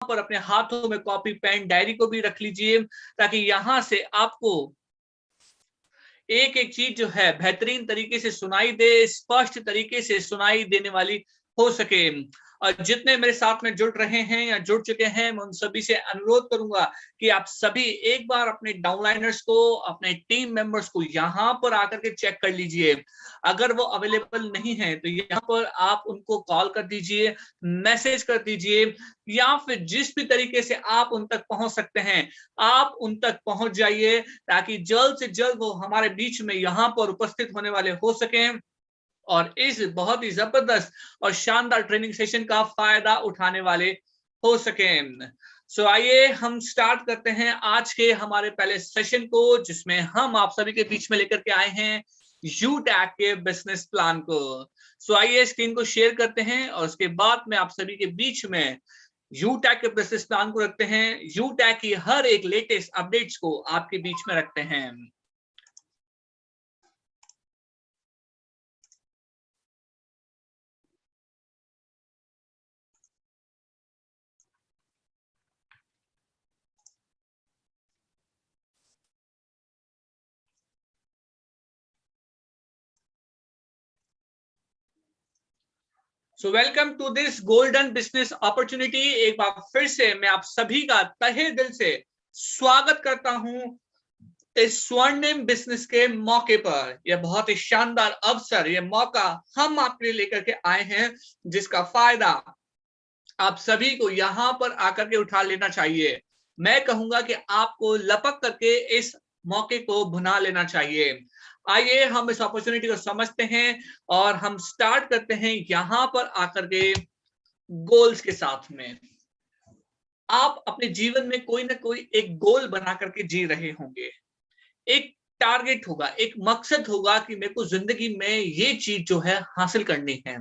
पर अपने हाथों में कॉपी पेन डायरी को भी रख लीजिए, ताकि यहां से आपको एक एक चीज जो है बेहतरीन तरीके से सुनाई दे, स्पष्ट तरीके से सुनाई देने वाली हो सके। और जितने मेरे साथ में जुड़ रहे हैं या जुड़ चुके हैं, मैं उन सभी से अनुरोध करूंगा कि आप सभी एक बार अपने डाउनलाइनर्स को, अपने टीम मेंबर्स को यहां पर आकर के चेक कर लीजिए। अगर वो अवेलेबल नहीं है तो यहाँ पर आप उनको कॉल कर दीजिए, मैसेज कर दीजिए, या फिर जिस भी तरीके से आप उन तक पहुंच सकते हैं आप उन तक पहुंच जाइए, ताकि जल्द से जल्द वो हमारे बीच में यहाँ पर उपस्थित होने वाले हो सकें और इस बहुत ही जबरदस्त और शानदार ट्रेनिंग सेशन का फायदा उठाने वाले हो सकें। सो आइए हम स्टार्ट करते हैं आज के हमारे पहले सेशन को, जिसमें हम आप सभी के बीच में लेकर के आए हैं यूटैग के बिजनेस प्लान को। सो आइए स्क्रीन को शेयर करते हैं और उसके बाद में आप सभी के बीच में यूटैग के बिजनेस प्लान को रखते हैं, यूटैग की हर एक लेटेस्ट अपडेट्स को आपके बीच में रखते हैं। So welcome to this golden business opportunity. एक बार फिर से मैं आप सभी का तहे दिल से स्वागत करता हूं इस स्वर्णिम बिजनेस के मौके पर। यह बहुत ही शानदार अवसर, यह मौका हम आपके लिए लेकर के आए हैं, जिसका फायदा आप सभी को यहां पर आकर के उठा लेना चाहिए। मैं कहूंगा कि आपको लपक करके इस मौके को भुना लेना चाहिए। आइए हम इस अपॉर्चुनिटी को समझते हैं और हम स्टार्ट करते हैं यहां पर आकर के गोल्स के साथ में। आप अपने जीवन में कोई ना कोई एक गोल बना करके जी रहे होंगे, एक टारगेट होगा, एक मकसद होगा कि मेरे को जिंदगी में ये चीज जो है हासिल करनी है।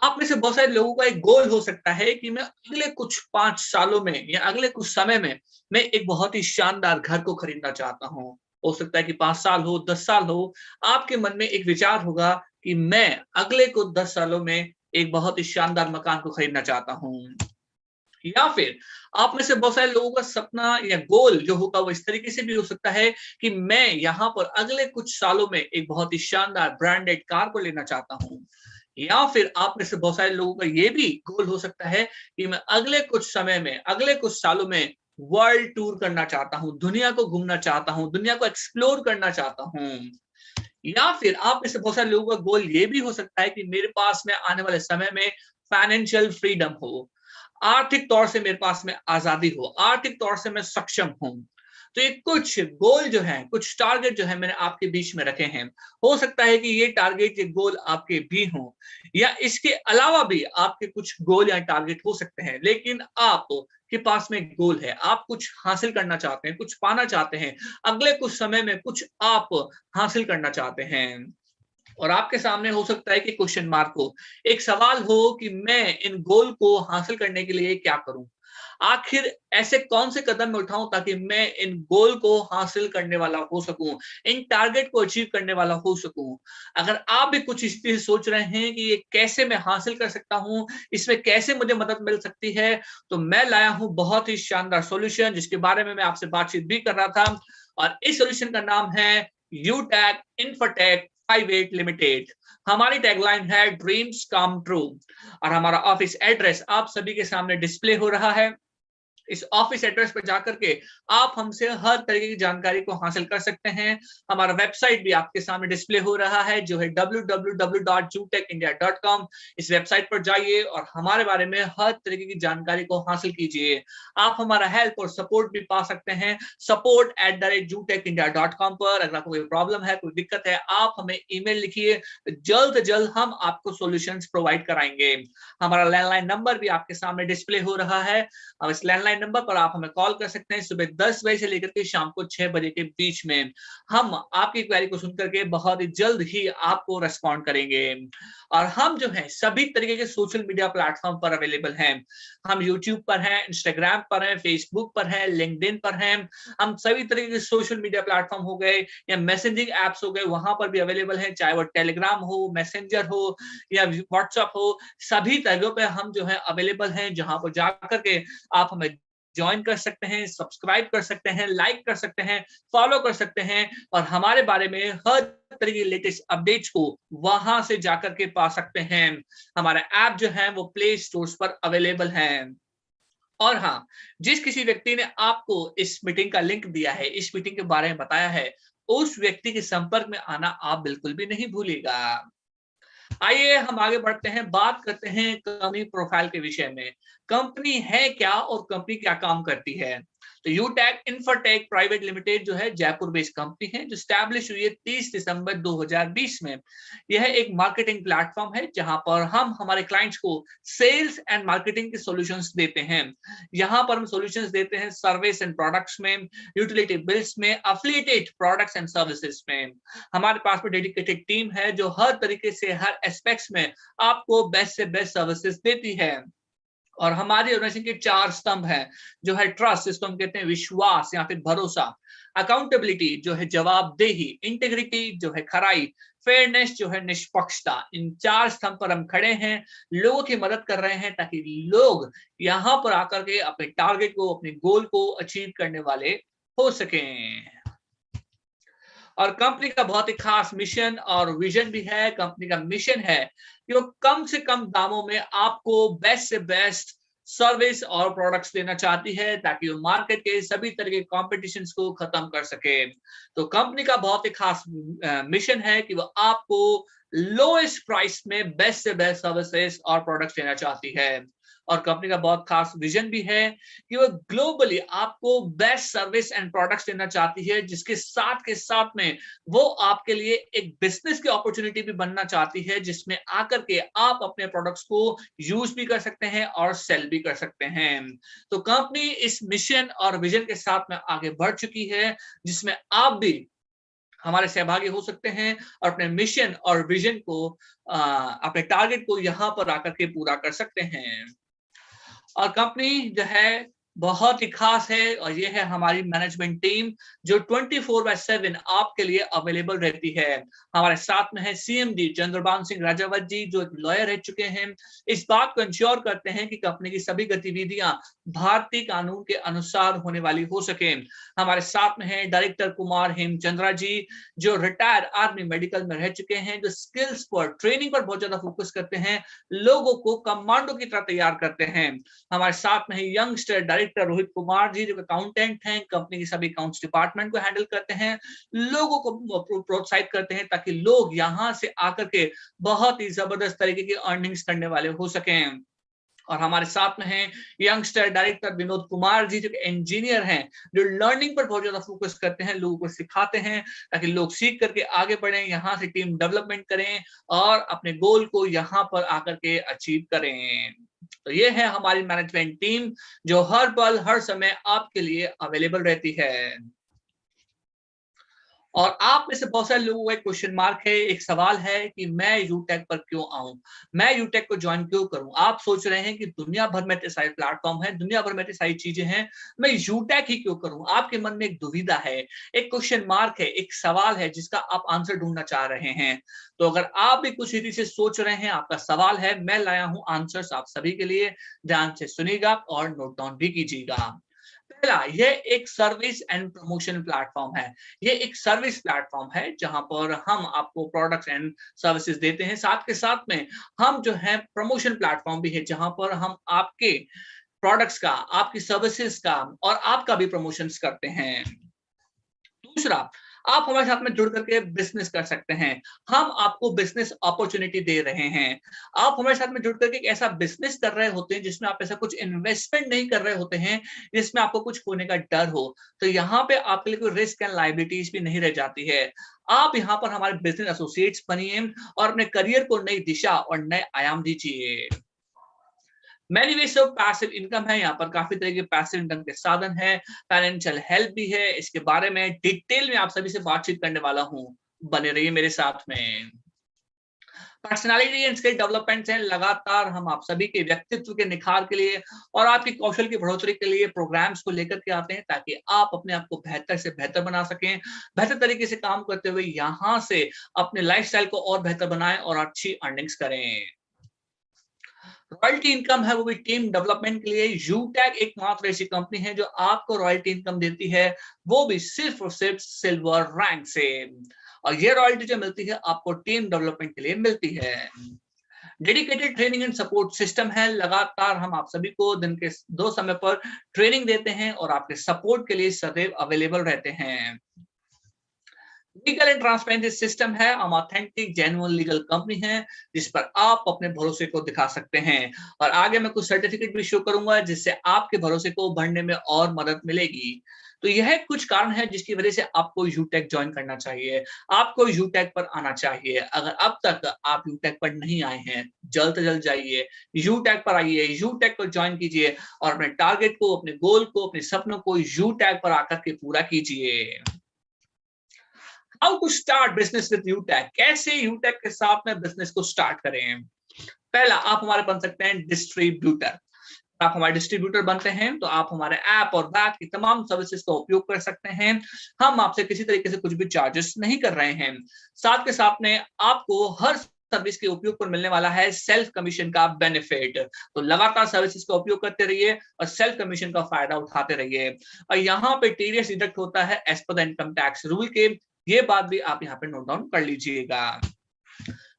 आप में से बहुत सारे लोगों का एक गोल हो सकता है कि मैं अगले कुछ 5 सालों में या अगले कुछ समय में मैं एक बहुत ही शानदार घर को खरीदना चाहता हूँ। हो सकता है कि 5 साल हो, 10 साल हो, आपके मन में एक विचार होगा कि मैं अगले कुछ 10 सालों में एक बहुत ही शानदार मकान को खरीदना चाहता हूँ। या फिर आप में से बहुत सारे लोगों का सपना या गोल जो होगा वो इस तरीके से भी हो सकता है कि मैं यहाँ पर अगले कुछ सालों में एक बहुत ही शानदार ब्रांडेड कार को लेना चाहता हूँ। या फिर आप में से बहुत सारे लोगों का ये भी गोल हो सकता है कि मैं अगले कुछ समय में, अगले कुछ सालों में वर्ल्ड टूर करना चाहता हूँ, दुनिया को घूमना चाहता हूँ, दुनिया को एक्सप्लोर करना चाहता हूँ। या फिर आप में से बहुत सारे लोगों का गोल ये भी हो सकता है कि मेरे पास में आने वाले समय में फाइनेंशियल फ्रीडम हो, आर्थिक तौर से मेरे पास में आजादी हो, आर्थिक तौर से मैं सक्षम हूं। तो ये कुछ गोल जो है, कुछ टारगेट जो है मैंने आपके बीच में रखे हैं। हो सकता है कि ये टारगेट, ये गोल आपके भी हों, या इसके अलावा भी आपके कुछ गोल या टारगेट हो सकते हैं। लेकिन आप के पास में गोल है, आप कुछ हासिल करना चाहते हैं, कुछ पाना चाहते हैं, अगले कुछ समय में कुछ आप हासिल करना चाहते हैं। और आपके सामने हो सकता है कि क्वेश्चन मार्क हो, एक सवाल हो कि मैं इन गोल को हासिल करने के लिए क्या करूं, आखिर ऐसे कौन से कदम मैं उठाऊं ताकि मैं इन गोल को हासिल करने वाला हो सकूं, इन टारगेट को अचीव करने वाला हो सकूं। अगर आप भी कुछ इस चीज सोच रहे हैं कि ये कैसे मैं हासिल कर सकता हूं, इसमें कैसे मुझे मदद मिल सकती है, तो मैं लाया हूं बहुत ही शानदार सॉल्यूशन, जिसके बारे में मैं आपसे बातचीत भी कर रहा था। और इस सॉल्यूशन का नाम है यूटैग इन्फोटेक 58 लिमिटेड। हमारी टैगलाइन है ड्रीम्स कम ट्रू, और हमारा ऑफिस एड्रेस आप सभी के सामने डिस्प्ले हो रहा है। इस ऑफिस एड्रेस पर जाकर के आप हमसे हर तरीके की जानकारी को हासिल कर सकते हैं। हमारा वेबसाइट भी आपके सामने डिस्प्ले हो रहा है, जो है www.jutecindia.com। इस वेबसाइट पर जाइए और हमारे बारे में हर तरीके की जानकारी को हासिल कीजिए। आप हमारा हेल्प और सपोर्ट भी पा सकते हैं support@jutecindia.com पर। अगर आपको कोई प्रॉब्लम है, कोई दिक्कत है, आप हमें ईमेल लिखिए, जल्द से जल्द हम आपको सॉल्यूशंस प्रोवाइड कराएंगे। हमारा लैंडलाइन नंबर भी आपके सामने डिस्प्ले हो रहा है। इस लैंडलाइन नंबर पर आप हमें कॉल कर सकते हैं सुबह 10 बजे से लेकर के शाम को 6 बजे के बीच में। हम आपकी क्वेरी को सुन करके बहुत ही जल्द ही आपको रिस्पॉन्ड करेंगे। और हम जो है सभी तरीके के सोशल मीडिया प्लेटफॉर्म पर अवेलेबल हैं। हम यूट्यूब पर हैं, इंस्टाग्राम पर हैं, फेसबुक पर हैं, लिंक्डइन पर हैं। हम सभी तरीके के सोशल मीडिया प्लेटफॉर्म हो गए या मैसेजिंग एप्स हो गए, वहां पर भी अवेलेबल है, चाहे वो टेलीग्राम हो, मैसेंजर हो या व्हाट्सएप हो। सभी जगहों पे हम जो है अवेलेबल हैं, जहां पर जाकर के आप हमें ज्वाइन कर सकते हैं, सब्सक्राइब कर सकते हैं, लाइक कर सकते हैं, फॉलो कर सकते हैं और हमारे बारे में हर तरह की लेटेस्ट अपडेट्स को वहां से जाकर के पा सकते हैं। हमारा ऐप जो है वो प्ले स्टोर्स पर अवेलेबल है। और हाँ, जिस किसी व्यक्ति ने आपको इस मीटिंग का लिंक दिया है, इस मीटिंग के बारे में बताया है, उस व्यक्ति के संपर्क में आना आप बिल्कुल भी नहीं भूलिएगा। आइए हम आगे बढ़ते हैं, बात करते हैं कंपनी प्रोफाइल के विषय में। कंपनी है क्या और कंपनी क्या काम करती है? तो यूटेक इंफोटेक प्राइवेट लिमिटेड जो है जयपुर बेस्ड कंपनी है, जो स्टैब्लिश हुई है 30 दिसंबर 2020 में। यह एक मार्केटिंग प्लेटफॉर्म है जहां पर हम हमारे क्लाइंट्स को सेल्स एंड मार्केटिंग के सॉल्यूशंस देते हैं। यहां पर हम सॉल्यूशंस देते हैं सर्विस एंड प्रोडक्ट्स में, यूटिलिटी बिल्स में, एफिलिएटेड प्रोडक्ट्स एंड सर्विसेज में। हमारे पास में डेडिकेटेड टीम है जो हर तरीके से हर एस्पेक्ट्स में आपको बेस्ट से बेस्ट सर्विसेज देती है। और हमारी ऑर्गेनाइजेशन के 4 स्तंभ हैं, जो है ट्रस्ट, जिसको हम कहते हैं विश्वास या फिर भरोसा, अकाउंटेबिलिटी जो है जवाबदेही, इंटीग्रिटी जो है खराई, फेयरनेस जो है निष्पक्षता। इन 4 स्तंभ पर हम खड़े हैं, लोगों की मदद कर रहे हैं ताकि लोग यहाँ पर आकर के अपने टारगेट को, अपने गोल को अचीव करने वाले हो सकें। और कंपनी का बहुत ही खास मिशन और विजन भी है। कंपनी का मिशन है कि वो कम से कम दामों में आपको बेस्ट से बेस्ट सर्विस और प्रोडक्ट्स देना चाहती है, ताकि वो मार्केट के सभी तरह के कॉम्पिटिशन्स को खत्म कर सके। तो कंपनी का बहुत ही खास मिशन है कि वो आपको लोएस्ट प्राइस में बेस्ट से बेस्ट सर्विसेज और प्रोडक्ट्स देना चाहती है। और कंपनी का बहुत खास विजन भी है कि वो ग्लोबली आपको बेस्ट सर्विस एंड प्रोडक्ट्स देना चाहती है, जिसके साथ के साथ में वो आपके लिए एक बिजनेस की अपॉर्चुनिटी भी बनना चाहती है, जिसमें आकर के आप अपने प्रोडक्ट्स को यूज भी कर सकते हैं और सेल भी कर सकते हैं। तो कंपनी इस मिशन और विजन के साथ में आगे बढ़ चुकी है, जिसमें आप भी हमारे सहभागी हो सकते हैं और अपने मिशन और विजन को, अपने टारगेट को यहाँ पर आकर के पूरा कर सकते हैं। और कंपनी जो है बहुत ही खास है, और ये है हमारी मैनेजमेंट टीम जो 24/7 आपके लिए अवेलेबल रहती है। हमारे साथ में है सीएमडी चंद्रभान सिंह राजावत जी, जो एक लॉयर रह चुके हैं। इस बात को इंश्योर करते हैं कि कंपनी की सभी गतिविधियां भारतीय कानून के अनुसार होने वाली हो सके। हमारे साथ में है डायरेक्टर कुमार हेमचंद्रा जी, जो रिटायर्ड आर्मी मेडिकल में रह चुके हैं, जो स्किल्स पर, ट्रेनिंग पर बहुत ज्यादा फोकस करते हैं, लोगों को कमांडो की तरह तैयार करते हैं। हमारे साथ में है यंगस्टर डायरेक्टर रोहित कुमार जी, जो अकाउंटेंट हैं, कंपनी की सभी अकाउंट्स डिपार्टमेंट को हैंडल करते हैं, लोगों को प्रोत्साहित करते हैं ताकि लोग यहां से आकर के बहुत ही जबरदस्त तरीके की अर्निंग्स करने वाले हो सकें। और हमारे साथ में हैं यंगस्टर डायरेक्टर विनोद कुमार जी, जो इंजीनियर हैं, जो लर्निंग पर बहुत ज्यादा फोकस करते हैं, लोगों को सिखाते हैं ताकि लोग सीख करके आगे बढ़ें, यहाँ से टीम डेवलपमेंट करें और अपने गोल को यहाँ पर आकर के अचीव करें। तो ये है हमारी मैनेजमेंट टीम, जो हर पल हर समय आपके लिए अवेलेबल रहती है। और आप में से बहुत सारे लोगों का एक क्वेश्चन मार्क है, एक सवाल है कि मैं यूटेक पर क्यों आऊं, मैं यूटेक को ज्वाइन क्यों करूं। आप सोच रहे हैं कि दुनिया भर में इतने सारे प्लेटफॉर्म है, दुनिया भर में इतनी सारी चीजें हैं, मैं यूटेक ही क्यों करूं। आपके मन में एक दुविधा है, एक क्वेश्चन मार्क है, एक सवाल है जिसका आप आंसर ढूंढना चाह रहे हैं। तो अगर आप भी कुछ रीति से सोच रहे हैं, आपका सवाल है, मैं लाया हूं आंसर्स आप सभी के लिए। ध्यान से सुनिएगा और नोट डाउन भी कीजिएगा। पहला, ये एक सर्विस एंड प्रमोशन प्लेटफॉर्म है। ये एक सर्विस प्लेटफॉर्म है जहां पर हम आपको प्रोडक्ट्स एंड सर्विसेज देते हैं, साथ के साथ में हम जो है प्रमोशन प्लेटफॉर्म भी है, जहां पर हम आपके प्रोडक्ट्स का, आपकी सर्विसेज का और आपका भी प्रमोशंस करते हैं। दूसरा, आप हमारे साथ में जुड़ करके बिजनेस कर सकते हैं। हम आपको बिजनेस अपॉर्चुनिटी दे रहे हैं। आप हमारे साथ में जुड़ करके एक ऐसा बिजनेस कर रहे होते हैं जिसमें आप ऐसा कुछ इन्वेस्टमेंट नहीं कर रहे होते हैं जिसमें आपको कुछ खोने का डर हो। तो यहाँ पे आपके लिए कोई रिस्क एंड लायबिलिटीज भी नहीं रह जाती है। आप यहाँ पर हमारे बिजनेस एसोसिएट्स बनिए और अपने करियर को नई दिशा और नए आयाम दीजिए। Many ways of passive income है, यहाँ पर काफी तरह के पैसिव इनकम के साधन है, फाइनेंशियल हेल्प भी है, इसके बारे में डिटेल में आप सभी से बातचीत करने वाला हूँ, बने रहिए मेरे साथ में। पर्सनालिटी एंड स्किल डेवलपमेंट है, लगातार हम आप सभी के व्यक्तित्व के निखार के लिए और आपकी कौशल की बढ़ोतरी के लिए प्रोग्राम्स को लेकर के आते हैं, ताकि आप अपने आप को बेहतर से बेहतर बना सकें, बेहतर तरीके से काम करते हुए यहाँ से अपने लाइफस्टाइल को और बेहतर बनाएं और अच्छी अर्निंग्स करें। रॉयल्टी इनकम है, वो भी टीम डेवलपमेंट के लिए। यूटैग एकमात्र ऐसी कंपनी है जो आपको रॉयल्टी इनकम देती है, वो भी सिर्फ और सिर्फ सिल्वर रैंक से। और ये रॉयल्टी जो मिलती है आपको टीम डेवलपमेंट के लिए मिलती है। Dedicated training and support system है, लगातार हम आप सभी को दिन के 2 समय पर ट्रेनिंग देते हैं और आपके सपोर्ट के लिए सदैव अवेलेबल रहते हैं। लीगल एंड ट्रांसपेरेंसी सिस्टम है, हम ऑथेंटिक जेन्युइन लीगल कंपनी है जिस पर आप अपने भरोसे को दिखा सकते हैं। और आगे मैं कुछ सर्टिफिकेट भी शो करूंगा जिससे आपके भरोसे को बढ़ने में और मदद मिलेगी। तो यह कुछ कारण है जिसकी वजह से आपको यूटेक ज्वाइन करना चाहिए, आपको यूटेक पर आना चाहिए। अगर अब तक आप यूटेक पर नहीं आए हैं, जल्द से जल्द जाइए, यूटेक पर आइए, यूटेक को ज्वाइन कीजिए और अपने टारगेट को, अपने गोल को, अपने सपनों को यूटेक पर आकर के पूरा कीजिए। How to start business with Utech, कैसे यूटेक के साथ में बिजनेस को स्टार्ट करें। पहला, आप हमारे बन सकते हैं डिस्ट्रीब्यूटर। आप हमारे डिस्ट्रीब्यूटर बनते हैं तो आप हमारे ऐप और बैक की तमाम सर्विसेज का उपयोग कर सकते हैं। हम आपसे किसी तरीके से कुछ भी चार्जेस नहीं कर रहे हैं। साथ के साथ में आपको हर सर्विस के उपयोग पर मिलने वाला है सेल्फ कमीशन का बेनिफिट। तो लगातार सर्विसेज का उपयोग करते रहिए और सेल्फ कमीशन का फायदा उठाते रहिए। और यहाँ पे टीडीएस डिडक्ट होता है as per the income tax rule के, ये बात भी आप यहाँ पे नोट डाउन कर लीजिएगा।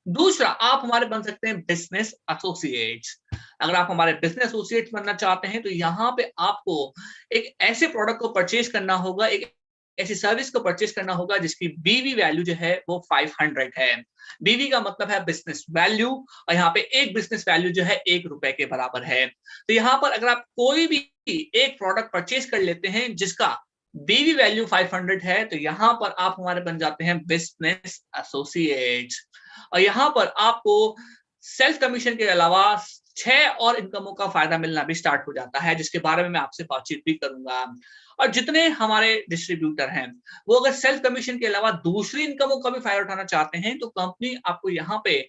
दूसरा, आप हमारे बन सकते हैं बिजनेस एसोसिएट्स। अगर आप हमारे बिजनेस एसोसिएट बनना चाहते हैं तो यहाँ पे आपको एक ऐसे प्रोडक्ट को परचेज करना होगा, एक ऐसी सर्विस को परचेज करना होगा जिसकी बीवी वैल्यू जो है वो 500 है। बीवी का मतलब है बिजनेस वैल्यू, और यहाँ पे एक बिजनेस वैल्यू जो है ₹1 के बराबर है। तो यहाँ पर अगर आप कोई भी एक प्रोडक्ट परचेज कर लेते हैं जिसका बीवी वैल्यू 500 है, तो यहाँ पर आप हमारे बन जाते हैं बिजनेस एसोसिएट्स। और यहाँ पर आपको सेल्फ कमीशन के अलावा 6 और इनकमों का फायदा मिलना भी स्टार्ट हो जाता है, जिसके बारे में मैं आपसे बातचीत भी करूंगा। और जितने हमारे डिस्ट्रीब्यूटर हैं वो अगर सेल्फ कमीशन के अलावा दूसरी इनकमों का भी फायदा उठाना चाहते हैं तो कंपनी आपको यहाँ पे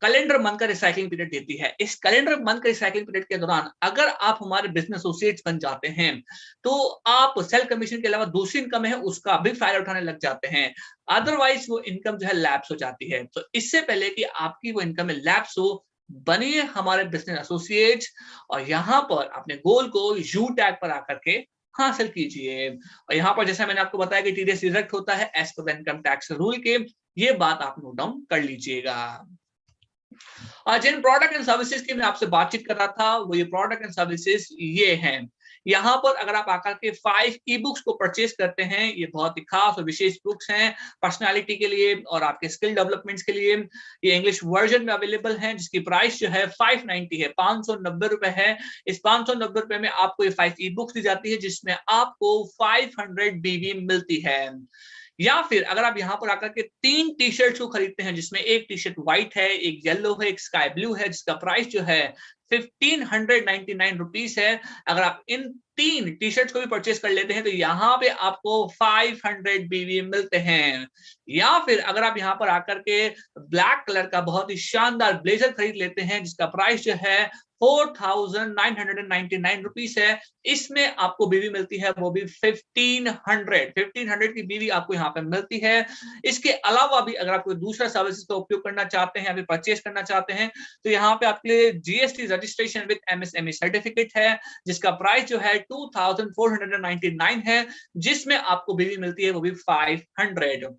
कैलेंडर मंथ का रिसाइकलिंग पीरियड देती है। इस कैलेंडर मंथ के रिसाइकलिंग पीरियड के दौरान अगर आप हमारे बिजनेस एसोसिएट्स बन जाते हैं तो आप सेल्फ कमीशन के अलावा दूसरी इनकम है उसका भी फायदा उठाने लग जाते हैं। अदरवाइज वो इनकम जो है लैप्स हो जाती है। तो इससे पहले कि आपकी वो इनकम में लैप्स हो, बनिए हमारे बिजनेस एसोसिएट्स और यहाँ पर अपने गोल को यू टैग पर आकर के हासिल कीजिए। और यहाँ पर जैसा मैंने आपको बताया कि टीडीएस डिडक्ट होता है as per the income tax rule के, ये बात आप नोट डाउन कर लीजिएगा। जिन प्रोडक्ट एंड सर्विसेज की मैं आपसे बातचीत कर रहा था वो ये प्रोडक्ट एंड सर्विसेज ये हैं। यहाँ पर अगर आप आकर के 5 ई बुक्स को परचेज करते हैं, ये बहुत ही खास और विशेष बुक्स हैं पर्सनालिटी के लिए और आपके स्किल डेवलपमेंट्स के लिए। ये इंग्लिश वर्जन में अवेलेबल हैं जिसकी प्राइस जो है 590 है, 590 रुपए है। इस 590 रुपए में आपको ये 5 ई बुक्स दी जाती है जिसमें आपको 500 बीवी मिलती है। या फिर अगर आप यहाँ पर आकर के 3 टी शर्ट्स को खरीदते हैं जिसमें एक टी शर्ट व्हाइट है, एक येलो है, एक स्काई ब्लू है, जिसका प्राइस जो है 1599 रुपीस है। अगर आप इन 3 टी शर्ट्स को भी परचेज कर लेते हैं तो यहाँ पे आपको 500 बीवी मिलते हैं। या फिर अगर आप यहाँ पर आकर के ब्लैक कलर का बहुत ही शानदार ब्लेजर खरीद लेते हैं जिसका प्राइस जो है 4999 रुपीस है, इसमें आपको बीवी मिलती है वो भी 1500 की बीवी आपको यहाँ पे मिलती है। इसके अलावा भी अगर आप कोई दूसरा सर्विसेज का उपयोग करना चाहते हैं या फिर परचेज करना चाहते हैं तो यहाँ पे आपके लिए GST registration with MSME certificate है जिसका प्राइस जो है 2499 है, जिसमें आपको बीवी मिलती है वो भी 500।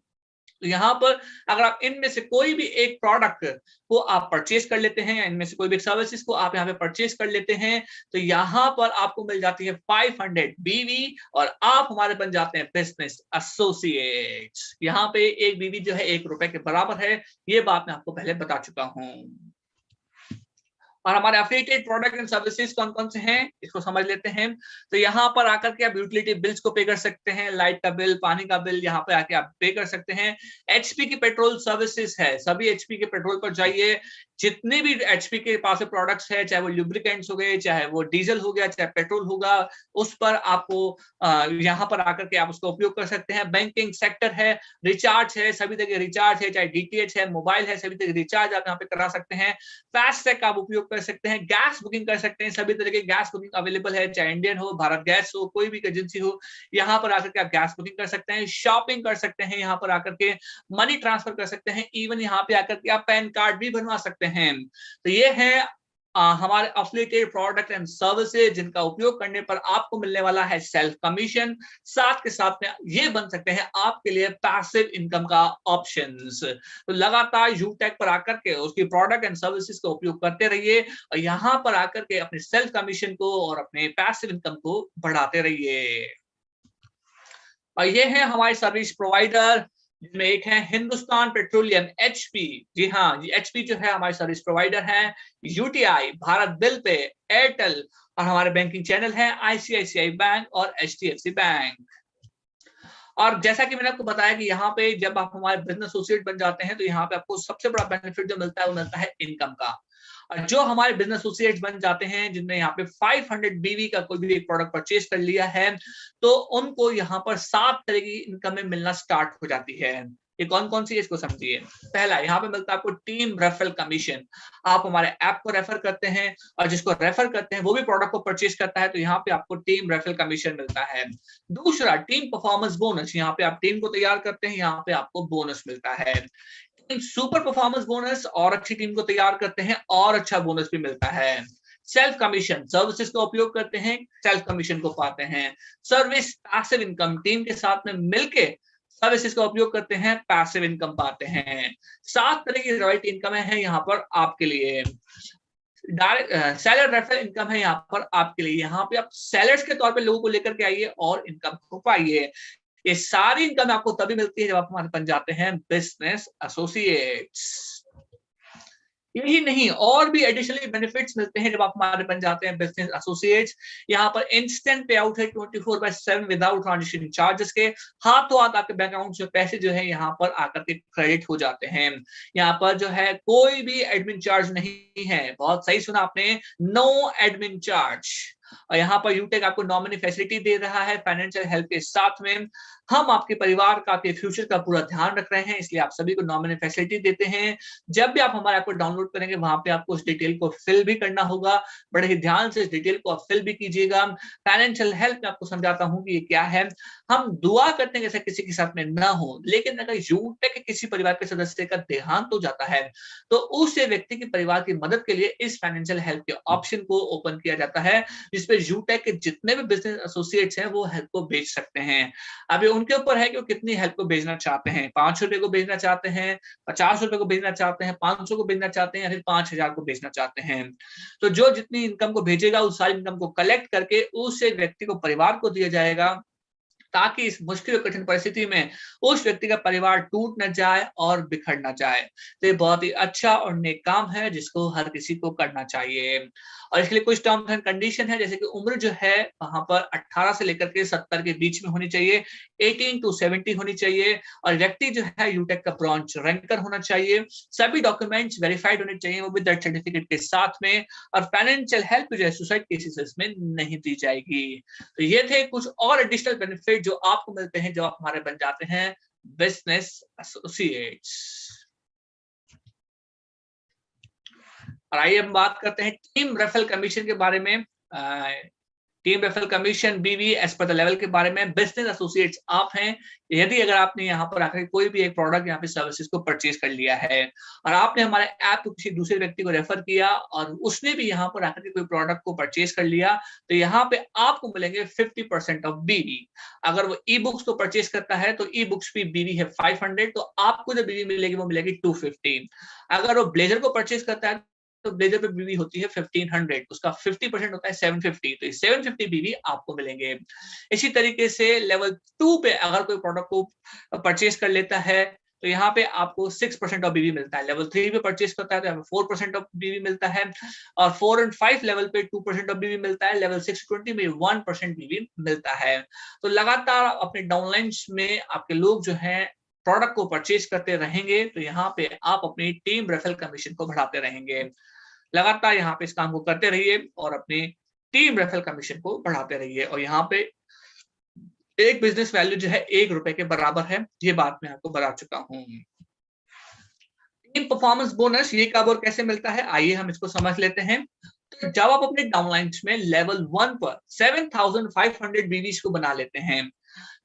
तो यहाँ पर अगर आप इनमें से कोई भी एक प्रोडक्ट को आप परचेज कर लेते हैं या इनमें से कोई भी सर्विसेज को आप यहाँ पे परचेज कर लेते हैं तो यहाँ पर आपको मिल जाती है 500 बीवी और आप हमारे बन जाते हैं बिजनेस एसोसिएट्स। यहाँ पे एक बीवी जो है ₹1 के बराबर है, ये बात मैं आपको पहले बता चुका हूँ। और हमारे एफिलिएटेड प्रोडक्ट एंड सर्विसेज कौन कौन से हैं इसको समझ लेते हैं। तो यहाँ पर आकर के आप यूटिलिटी बिल्स को पे कर सकते हैं, लाइट का बिल, पानी का बिल यहाँ पे आके आप पे कर सकते हैं। एचपी की पेट्रोल सर्विसेज है, सभी एचपी के पेट्रोल पर जाइए, जितने भी एचपी के पास प्रोडक्ट्स है, चाहे वो लुब्रिकेंट्स हो गए, चाहे वो डीजल हो गया, चाहे पेट्रोल होगा, उस पर आपको यहाँ पर आकर के आप उसका उपयोग कर सकते हैं। बैंकिंग सेक्टर है, रिचार्ज है, सभी तरह के रिचार्ज है, चाहे डीटीएच है, मोबाइल है, सभी तरह के रिचार्ज आप यहाँ पे करा सकते हैं। फास्टैग आप उपयोग कर सकते हैं, गैस बुकिंग कर सकते हैं, सभी तरह के गैस बुकिंग अवेलेबल है, चाहे इंडियन हो, भारत गैस हो, कोई भी एजेंसी हो, यहाँ पर आकर के आप गैस बुकिंग कर सकते हैं, शॉपिंग कर सकते हैं, यहाँ पर आकर के मनी ट्रांसफर कर सकते हैं, इवन यहाँ पे आकर के आप पैन कार्ड भी बनवा सकते हैं। तो ये है हमारे एफिलिएटेड प्रोडक्ट एंड सर्विसेज, जिनका उपयोग करने पर आपको मिलने वाला है सेल्फ कमीशन, साथ के साथ में ये बन सकते हैं आपके लिए पैसिव इनकम का ऑप्शंस। तो लगातार यूटेक पर आकर के उसकी प्रोडक्ट एंड सर्विसेज का उपयोग करते रहिए और यहाँ पर आकर के अपने सेल्फ कमीशन को और अपने पैसिव इनकम को बढ़ाते रहिए। और ये है हमारे सर्विस प्रोवाइडर, जिसमें एक है हिंदुस्तान पेट्रोलियम एचपी। जी हाँ, ये एचपी जो है हमारे सर्विस प्रोवाइडर है, UTI, Bharat bill pay, Airtel, और हमारे बैंकिंग चैनल है आईसीआईसीआई बैंक और एचडीएफसी बैंक। और जैसा कि मैंने आपको बताया कि यहाँ पे जब आप हमारे बिजनेस एसोसिएट बन जाते हैं तो यहाँ पे आपको सबसे बड़ा बेनिफिट जो मिलता है वो मिलता है इनकम का। और जो हमारे बिजनेस एसोसिएट्स बन जाते हैं, जिनने यहाँ पे 500 बीवी का कोई भी एक प्रोडक्ट परचेज कर लिया है, तो उनको यहाँ पर 7 तरह की इनकम में मिलना स्टार्ट हो जाती है। ये कौन कौन सी है इसको समझिए। पहला, यहाँ पे मिलता है आपको टीम रेफरल कमीशन। आप हमारे ऐप को रेफर करते हैं और जिसको रेफर करते हैं वो भी प्रोडक्ट को परचेज करता है, तो यहाँ पे आपको टीम रेफरल कमीशन मिलता है। दूसरा, टीम परफॉर्मेंस बोनस। यहाँ पे आप टीम को तैयार करते हैं, यहाँ पे आपको बोनस मिलता है। सुपर परफॉर्मेंस बोनस, और अच्छी टीम को तैयार करते हैं और अच्छा बोनस भी मिलता है। सेल्फ कमीशन, सर्विसेज का उपयोग करते हैं, सेल्फ कमीशन को पाते हैं। सर्विस पैसिव इनकम, टीम के साथ में मिलके सर्विसेज का उपयोग करते हैं, पैसिव इनकम पाते हैं। 7 तरह की रॉयल्टी इनकम है यहाँ पर आपके लिए। डायरेक्ट सेलर रेफरल इनकम है यहाँ पर आपके लिए। यहाँ पे आप सेलर्स के तौर पे लोगों को लेकर के आइए और इनकम को पाइए। ये सारी इनकम आपको तभी मिलती है जब आप हमारे बन जाते हैं बिजनेस एसोसिएट्स। यही नहीं, और भी एडिशनल बेनिफिट्स मिलते हैं जब आप हमारे बन जाते हैं बिजनेस एसोसिएट्स। यहाँ पर इंस्टेंट पे आउट है 24/7 विदाउट ट्रांजेक्शन चार्जेस के। हाथों हाथ आपके बैंक अकाउंट से पैसे जो है यहाँ पर आकर के क्रेडिट हो जाते हैं। यहाँ पर जो है कोई भी एडमिन चार्ज नहीं है। बहुत सही सुना आपने, नो एडमिन चार्ज। और यहाँ पर यूटेक आपको नॉमिनी फैसिलिटी दे रहा है फाइनेंशियल हेल्प के साथ में। हम आपके परिवार का, आपके फ्यूचर का पूरा ध्यान रख रहे हैं, इसलिए आप सभी को नॉमिनी फैसिलिटी देते हैं। जब भी आप हमारे ऐप को डाउनलोड करेंगे, वहां पे आपको उस डिटेल को फिल भी करना होगा। बड़े ही ध्यान से इस डिटेल को आप फिल भी कीजिएगा। फाइनेंशियल हेल्प में आपको समझाता हूँ कि ये क्या है। हम दुआ करते हैं जैसे किसी के साथ में ना हो, लेकिन अगर यूटेक के किसी परिवार के सदस्य का देहांत हो जाता है, तो उस व्यक्ति के परिवार की मदद के लिए इस फाइनेंशियल हेल्प के ऑप्शन को ओपन किया जाता है, जिसपे यूटेक के जितने भी बिजनेस एसोसिएट्स हैं वो हेल्प को भेज सकते हैं। अभी उनके ऊपर है कि वो कितनी हेल्प को भेजना चाहते हैं। 5 रुपए को भेजना चाहते हैं, 50 रुपए को भेजना चाहते हैं, 500 को भेजना चाहते हैं, या फिर 5000 को भेजना चाहते हैं। तो जो जितनी इनकम को भेजेगा उस सारी इनकम को कलेक्ट करके उस एक व्यक्ति को, परिवार को दिया जाएगा, ताकि इस मुश्किल और कठिन परिस्थिति में उस व्यक्ति का परिवार टूट न जाए और बिखर न जाए। तो ये बहुत ही अच्छा और नेक काम है जिसको हर किसी को करना चाहिए। और इसके लिए कुछ टर्म्स एंड कंडीशन है, जैसे कि उम्र जो है वहां पर 18 से लेकर के 70 के बीच में होनी चाहिए, 18 to 70 होनी चाहिए, और व्यक्ति जो है यूटेक का ब्रॉन्ज रैंकर होना चाहिए। सभी डॉक्यूमेंट्स वेरीफाइड होने चाहिए, वो विद दैट सर्टिफिकेट के साथ में। और फाइनेंशियल हेल्प जो है सुसाइड केसेस में नहीं दी जाएगी। तो ये थे कुछ और एडिशनल बेनिफिट जो आपको मिलते हैं जब आप हमारे बन जाते हैं बिजनेस एसोसिएट्स। और आइए हम बात करते हैं टीम रेफरल कमीशन के बारे में। टीम रेफरल कमीशन बीवी एज पर द लेवल के बारे में। बिजनेस एसोसिएट्स आप हैं, यदि अगर आपने यहाँ पर आकर कोई भी एक प्रोडक्ट यहाँ पे सर्विसेज को परचेज कर लिया है और आपने हमारे ऐप को किसी दूसरे व्यक्ति को रेफर किया और उसने भी यहाँ पर आकर के कोई प्रोडक्ट को परचेज कर लिया, तो यहाँ पे आपको मिलेंगे 50% ऑफ बीवी। अगर वो ई बुक्स को परचेज करता है तो ई बुक्स की बीवी है 500, तो आपको जो बीवी मिलेगी वो मिलेगी 250। अगर वो ब्लेजर को परचेज करता है तो ब्लेजर पे बीवी होती है 1500, उसका 50% होता है 750, तो 750 बीवी आपको मिलेंगे। इसी तरीके से लेवल 2 पे अगर कोई प्रोडक्ट को परचेज कर लेता है तो यहाँ पे आपको 6% ऑफ बीवी मिलता है। लेवल 3 पे परचेज करता है तो यहाँ पे 4% ऑफ बीवी मिलता है, और 4 और 5 लेवल पे 2% ऑफ बीवी मिलता है। लेवल 6 20 में 1% बीवी मिलता है। तो लगातार अपने डाउनलाइंस में आपके लोग जो हैं प्रोडक्ट को परचेज करते रहेंगे तो यहाँ पे आप अपनी टीम रेफरल कमीशन को बढ़ाते रहेंगे। लगातार यहाँ पे इस काम को करते रहिए और अपनी टीम रेफरल कमीशन को बढ़ाते रहिए। और यहाँ पे एक बिजनेस वैल्यू जो है ₹1 के बराबर है, ये बात मैं आपको बता चुका हूँ। टीम परफॉर्मेंस बोनस ये कब और कैसे मिलता है, आइए हम इसको समझ लेते हैं। तो जब आप अपने डाउनलाइंस में लेवल 1 पर 7500 बीवीज को बना लेते हैं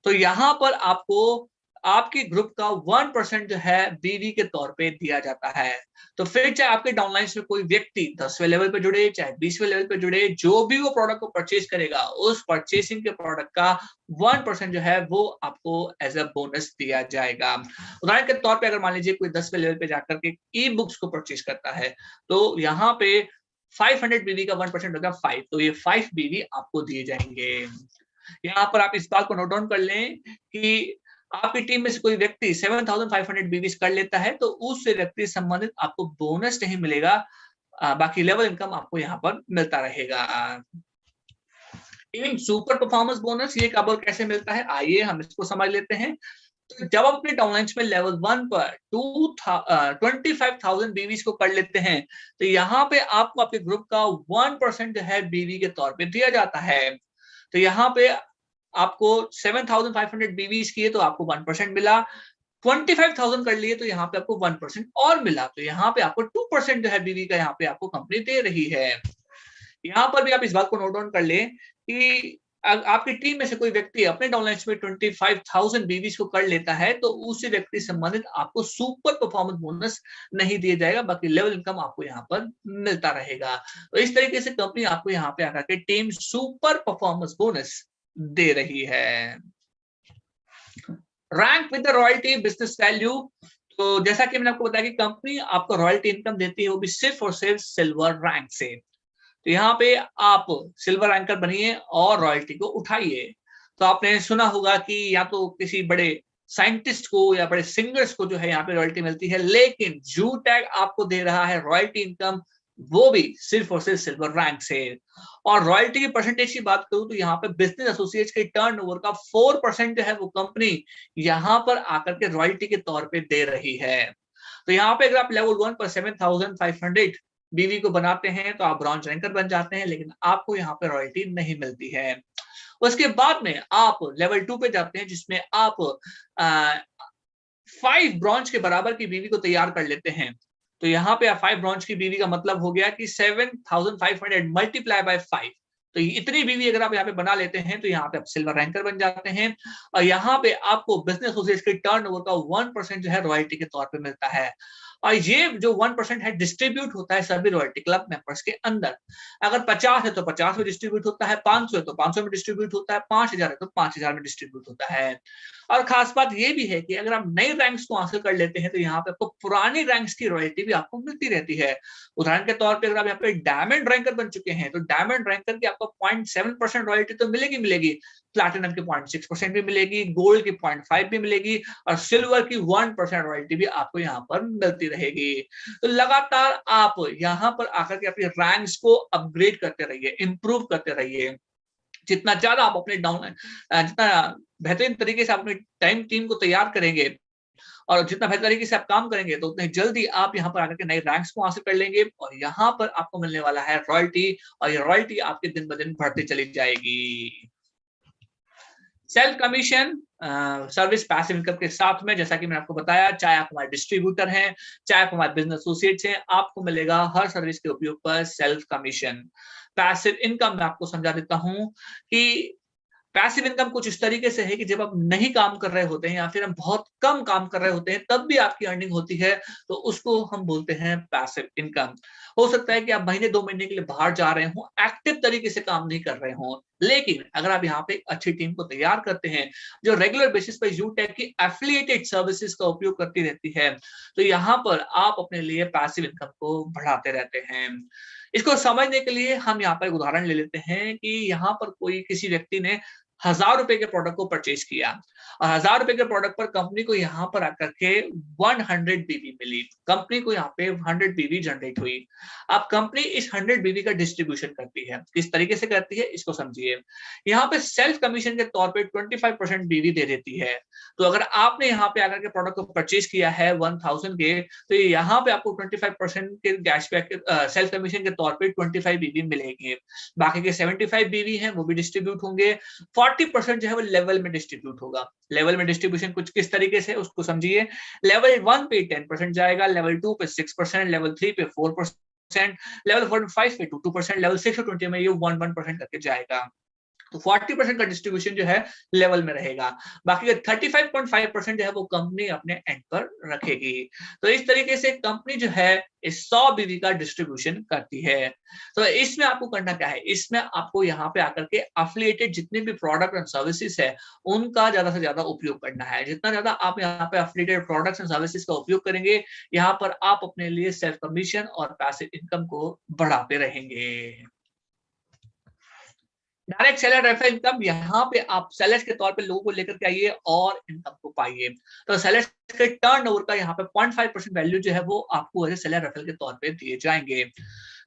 तो यहाँ पर आपको आपके ग्रुप का 1% जो है बीवी के तौर पे दिया जाता है। तो फिर चाहे आपके डाउनलाइंस में कोई व्यक्ति 10वें लेवल पे जुड़े, चाहे 20वें लेवल पे जुड़े, जो भी वो प्रोडक्ट को परचेज करेगा उस परचेसिंग के प्रोडक्ट का 1% जो है वो आपको एज अ बोनस दिया जाएगा। उदाहरण के तौर पे अगर मान लीजिए कोई 10वें लेवल पे जाकर के ई बुक्स को परचेज करता है तो यहाँ पे 500 बीवी का 1% होगा 5, तो ये 5 बीवी आपको दिए जाएंगे। यहाँ पर आप इस बात को नोट डाउन कर लें कि आपकी टीम में से कोई व्यक्ति 7500 बीवीज कर लेता है तो उस व्यक्ति संबंधित आपको बोनस नहीं मिलेगा, बाकी लेवल इनकम आपको यहाँ पर मिलता रहेगा। टीम सुपर परफॉर्मेंस बोनस ये कब और कैसे मिलता है, आइए हम इसको समझ लेते हैं। तो जब आप अपने डाउनलाइंस में लेवल 1 पर 25,000 बीवीज को कर लेते हैं तो यहाँ पे आपको आपके ग्रुप का 1% जो है बीवी के तौर पे दिया जाता है। तो यहाँ पे आपको 7500 बीवीज किए तो आपको 1% मिला, 25,000 कर लिए तो यहाँ पे आपको 1% और मिला, तो यहाँ पे आपको 2% जो है बीवी का यहाँ पे आपको कंपनी दे रही है। यहाँ पर भी आप इस बात को नोट डाउन कर लें कि आपकी टीम में से कोई व्यक्ति अपने डाउनलाइंस में 25,000 बीवीज को कर लेता है तो उसी व्यक्ति संबंधित आपको सुपर परफॉर्मेंस बोनस नहीं दिया जाएगा, बाकी लेवल इनकम आपको यहाँ पर मिलता रहेगा। तो इस तरीके से कंपनी आपको यहाँ पे आकर के टीम सुपर परफॉर्मेंस बोनस दे रही है। Rank with the royalty business value, तो जैसा कि मैंने आपको बताया कि कंपनी आपको रॉयल्टी इनकम देती है वो भी सिर्फ और सिर्फ सिल्वर रैंक से। तो यहाँ पे आप सिल्वर रैंकर बनिए और रॉयल्टी को उठाइए। तो आपने सुना होगा कि या तो किसी बड़े साइंटिस्ट को या बड़े सिंगर्स को जो है यहाँ पे रॉयल्टी मिलती है, लेकिन जू टैग आपको दे रहा है रॉयल्टी इनकम, वो भी सिर्फ और सिर्फ सिल्वर रैंक से। और रॉयल्टी की परसेंटेज की बात करूं तो यहाँ पे बिजनेस एसोसिएट्स के टर्नओवर का 4% जो है वो कंपनी यहाँ पर आकर के रॉयल्टी के तौर पे दे रही है। तो यहाँ पे अगर आप लेवल 1 पर 7500 बीवी को बनाते हैं तो आप ब्रॉन्ज रैंकर बन जाते हैं, लेकिन आपको यहाँ पे रॉयल्टी नहीं मिलती है। उसके बाद में आप लेवल 2 पे जाते हैं जिसमें आप 5 ब्रॉन्ज के बराबर की बीवी को तैयार कर लेते हैं। तो यहाँ पे 5 ब्रॉन्ज की बीवी का मतलब हो गया कि 7500 मल्टीप्लाई बाय 5, तो इतनी बीवी अगर आप यहाँ पे बना लेते हैं तो यहाँ पे आप सिल्वर रैंकर बन जाते हैं। और यहाँ पे आपको बिजनेस एसोसिएट्स के टर्नओवर का 1% जो है रॉयल्टी के तौर पे मिलता है। और ये जो 1% है डिस्ट्रीब्यूट होता है सभी रॉयल्टी क्लब मेंबर्स के अंदर। अगर 50 है तो 50 में डिस्ट्रीब्यूट होता है, 500 है तो 500 में डिस्ट्रीब्यूट होता है, 5000 है तो 5000 में डिस्ट्रीब्यूट होता है। और खास बात ये भी है कि अगर आप नए रैंक्स को हासिल कर लेते हैं तो यहाँ पे आपको पुरानी रैंक्स की रॉयल्टी भी आपको मिलती रहती है। उदाहरण के तौर पे अगर आप यहाँ पे डायमंड रैंकर बन चुके हैं तो डायमंड रैंकर की आपको 0.7% रॉयल्टी तो मिलेगी, प्लैटिनम की 0.6% भी मिलेगी, गोल्ड की 0.5 भी मिलेगी और सिल्वर की 1% रॉयल्टी भी आपको यहाँ पर मिलती रहेगी। तो लगातार आप यहाँ पर आकर के अपनी रैंक्स को अपग्रेड करते रहिए, इंप्रूव करते रहिए। जितना ज्यादा आप अपने जितना बेहतरीन तरीके से आप अपनी टाइम टीम को तैयार करेंगे और जितना बेहतर तरीके से आप काम करेंगे तो उतनी जल्दी आप यहाँ पर आकर के नए रैंक्स को हासिल कर लेंगे और यहाँ पर आपको मिलने वाला है रॉयल्टी, और ये रॉयल्टी आपके दिन ब दिन बढ़ती चली जाएगी। Self commission service passive income के साथ में, जैसा कि मैंने आपको बताया, चाहे आप हमारे डिस्ट्रीब्यूटर हैं, चाहे आप हमारे बिजनेस एसोसिएट्स हैं, आपको मिलेगा हर सर्विस के उपयोग पर सेल्फ कमीशन। पैसिव इनकम मैं आपको समझा देता हूं कि पैसिव इनकम कुछ इस तरीके से है कि जब आप नहीं काम कर रहे होते हैं या फिर हम बहुत कम काम कर रहे होते हैं तब भी आपकी अर्निंग होती है, तो उसको हम बोलते हैं पैसिव इनकम। हो सकता है कि आप महीने 2 महीने के लिए बाहर जा रहे हो, एक्टिव तरीके से काम नहीं कर रहे हो, लेकिन अगर आप यहाँ पे एक अच्छी टीम को तैयार करते हैं जो रेगुलर बेसिस पर यूटेक की एफिलिएटेड सर्विसेज का उपयोग करती रहती है, तो यहाँ पर आप अपने लिए पैसिव इनकम को बढ़ाते रहते हैं। इसको समझने के लिए हम यहाँ पर एक उदाहरण ले लेते हैं कि यहाँ पर कोई किसी व्यक्ति ने ₹1000 के प्रोडक्ट को परचेज किया और ₹1000 के प्रोडक्ट पर कंपनी को यहाँ पर आकर के 100 बीवी मिली, कंपनी को यहाँ पे 100 बीवी जनरेट हुई। अब कंपनी इस 100 बीवी का डिस्ट्रीब्यूशन करती है, किस तरीके से करती है इसको समझिए। यहाँ पे सेल्फ कमीशन के तौर पे 25% बीवी दे देती है। तो अगर आपने यहाँ पे आकर के प्रोडक्ट को परचेज किया है 1000 के, तो यहाँ पे आपको 25% के कैशबैक सेल्फ कमीशन के तौर पे 25 बीवी मिलेगी। बाकी के 75 बीवी हैं वो भी डिस्ट्रीब्यूट होंगे। 40% जो है वो लेवल में डिस्ट्रीब्यूट होगा। लेवल में डिस्ट्रीब्यूशन कुछ किस तरीके से उसको समझिए। लेवल 1 पे 10% जाएगा, लेवल 2 पे 6%, लेवल 3 पे 4%, लेवल 4 5 पे 2%, लेवल 6 और 20 में ये 1% करके जाएगा। तो 40% का डिस्ट्रीब्यूशन जो है लेवल में रहेगा। बाकी का 35.5% जो है वो कंपनी अपने एंड पर रखेगी। तो इस तरीके से कंपनी जो है इस 100 बीवी का डिस्ट्रीब्यूशन करती है। तो इसमें आपको करना क्या है, इसमें आपको यहाँ पे आकर के एफिलिएटेड जितने भी प्रोडक्ट एंड सर्विसेज है उनका ज्यादा से ज्यादा उपयोग करना है। जितना ज्यादा आप यहाँ पे एफिलिएटेड प्रोडक्ट्स एंड सर्विसेज का उपयोग करेंगे, यहाँ पर आप अपने लिए सेल्फ कमीशन और पैसिव इनकम को बढ़ाते रहेंगे। डायरेक्ट सेलर रेफरल इनकम, यहाँ पे आप सेलर्स के तौर पे लोगों को लेकर के आइए और इनकम को पाइए। तो सेलर्स के टर्नओवर का यहाँ पे 0.5% वैल्यू जो है वो आपको एज सेलर रेफरल के तौर पे दिए जाएंगे।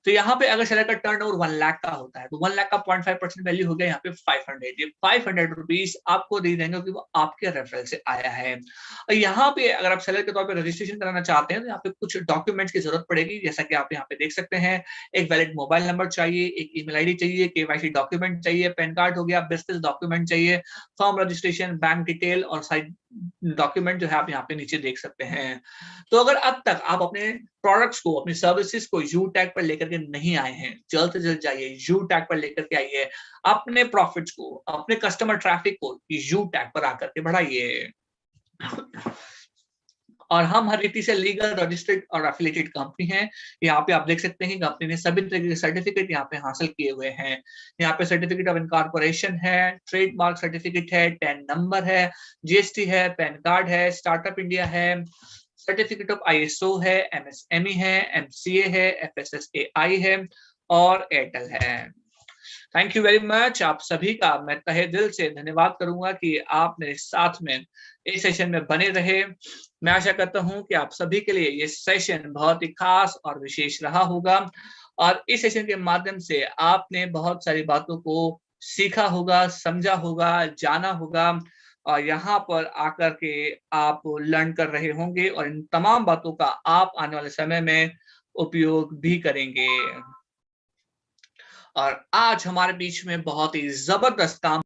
तो यहाँ पे अगर सेलर का टर्नओवर 1 लाख का होता है तो 1 लाख का 0.5% वैल्यू हो गया यहाँ पे 500। ये 500 रुपीज आपको दे देंगे क्योंकि वो आपके रेफरल से आया है। और यहाँ पे अगर आप सेलर के तौर पे रजिस्ट्रेशन कराना चाहते हैं तो यहाँ पे कुछ डॉक्यूमेंट्स की जरूरत पड़ेगी, जैसा कि आप यहाँ पे देख सकते हैं। एक वैलिड मोबाइल नंबर चाहिए, एक ईमेल आईडी चाहिए, केवाईसी डॉक्यूमेंट चाहिए, पैन कार्ड हो गया, बिजनेस डॉक्यूमेंट चाहिए, फॉर्म रजिस्ट्रेशन, बैंक डिटेल और साइड डॉक्यूमेंट जो है आप यहाँ पे नीचे देख सकते हैं। तो अगर अब तक आप अपने प्रोडक्ट्स को, अपनी सर्विसेज को यू टैग पर लेकर के नहीं आए हैं, जल्द से जल्द जाइए, यू टैग पर लेकर के आइए। अपने प्रॉफिट्स को, अपने कस्टमर ट्रैफिक को यू टैग पर आकर के बढ़ाइए। और हम हर रीति से लीगल, रजिस्टर्ड और एफिलिएटेड कंपनी है। यहाँ पे आप देख सकते हैं कंपनी ने सभी तरह के सर्टिफिकेट यहाँ पे हासिल किए हुए हैं। यहाँ पे सर्टिफिकेट ऑफ इनकॉर्पोरेशन है, ट्रेडमार्क सर्टिफिकेट है, 10 नंबर है, जीएसटी है, पैन कार्ड है, स्टार्टअप इंडिया है, सर्टिफिकेट ऑफ आईएसओ है, एमएसएमई है, एमसीए है, एफएसएसएआई है और एयरटेल है। Thank you very much. आप सभी का मैं तहे दिल से धन्यवाद करूंगा कि आप मेरे साथ में इस सेशन में बने रहे। मैं आशा करता हूं कि आप सभी के लिए ये सेशन बहुत ही खास और विशेष रहा होगा और इस सेशन के माध्यम से आपने बहुत सारी बातों को सीखा होगा, समझा होगा, जाना होगा और यहाँ पर आकर के आप लर्न कर रहे होंगे और इन तमाम बातों का आप आने वाले समय में उपयोग भी करेंगे। और आज हमारे बीच में बहुत ही जबरदस्त काम